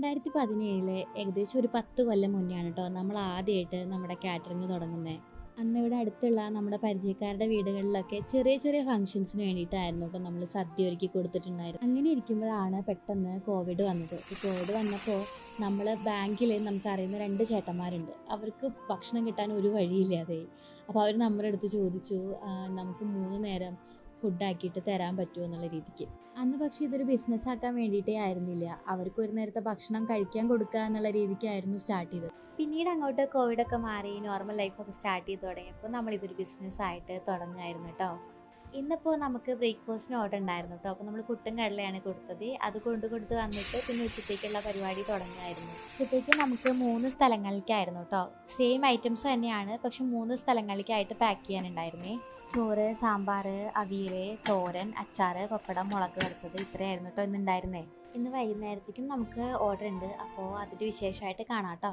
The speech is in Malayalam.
2017 ഏകദേശം ഒരു 10 കൊല്ലം മുന്നെയാണ് കേട്ടോ നമ്മൾ ആദ്യമായിട്ട് നമ്മുടെ കാറ്ററിംഗ് തുടങ്ങുന്നത്. അന്ന് ഇവിടെ അടുത്തുള്ള നമ്മുടെ പരിചയക്കാരുടെ വീടുകളിലൊക്കെ ചെറിയ ചെറിയ ഫംഗ്ഷൻസിന് വേണ്ടിയിട്ടായിരുന്നു കേട്ടോ നമ്മൾ സദ്യ ഒരുക്കി കൊടുത്തിട്ടുണ്ടായിരുന്നു. അങ്ങനെ ഇരിക്കുമ്പോഴാണ് പെട്ടെന്ന് കോവിഡ് വന്നത്. കോവിഡ് വന്നപ്പോൾ നമ്മൾ ബാങ്കിൽ നമുക്കറിയുന്ന 2 ചേട്ടന്മാരുണ്ട്, അവർക്ക് ഭക്ഷണം കിട്ടാൻ ഒരു വഴിയില്ലാതെ. അപ്പോൾ അവർ നമ്മുടെ അടുത്ത് ചോദിച്ചു, നമുക്ക് 3 നേരം ഫുഡാക്കിയിട്ട് തരാൻ പറ്റുമോ എന്നുള്ള രീതിക്ക്. അന്ന് പക്ഷേ ഇതൊരു ബിസിനസ് ആക്കാൻ വേണ്ടിയിട്ടേ ആയിരുന്നില്ല, അവർക്ക് ഒരു നേരത്തെ ഭക്ഷണം കഴിക്കാൻ കൊടുക്കുക എന്നുള്ള രീതിക്കായിരുന്നു സ്റ്റാർട്ട് ചെയ്തത്. പിന്നീട് അങ്ങോട്ട് കോവിഡൊക്കെ മാറി നോർമൽ ലൈഫൊക്കെ സ്റ്റാർട്ട് ചെയ്ത് തുടങ്ങിയപ്പോൾ നമ്മളിതൊരു ബിസിനസ്സായിട്ട് തുടങ്ങുമായിരുന്നു കേട്ടോ. ഇന്നിപ്പോൾ നമുക്ക് ബ്രേക്ക്ഫാസ്റ്റിന് ഓർഡർ ഉണ്ടായിരുന്നു കേട്ടോ. അപ്പോൾ നമ്മൾ പുട്ടും കടലയാണ് കൊടുത്തത്. അത് കൊടുത്ത് വന്നിട്ട് പിന്നെ ഉച്ചത്തേക്കുള്ള പരിപാടി തുടങ്ങുമായിരുന്നു. ഉച്ചത്തേക്ക് നമുക്ക് 3 സ്ഥലങ്ങളിലേക്കായിരുന്നു കേട്ടോ. സെയിം ഐറ്റംസ് തന്നെയാണ്, പക്ഷെ 3 സ്ഥലങ്ങളിലേക്കായിട്ട് പാക്ക് ചെയ്യാനുണ്ടായിരുന്നേ. ചോറ്, സാമ്പാർ, അവിയൽ, തോരൻ, അച്ചാർ, പപ്പടം, മുളക് വറുത്തത്, ഇത്രയായിരുന്നു കേട്ടോ ഇന്നുണ്ടായിരുന്നേ. ഇന്ന് വൈകുന്നേരത്തേക്കും നമുക്ക് ഓർഡർ ഉണ്ട്. അപ്പോൾ അതിൻ്റെ വിശേഷമായിട്ട് കാണാം കേട്ടോ.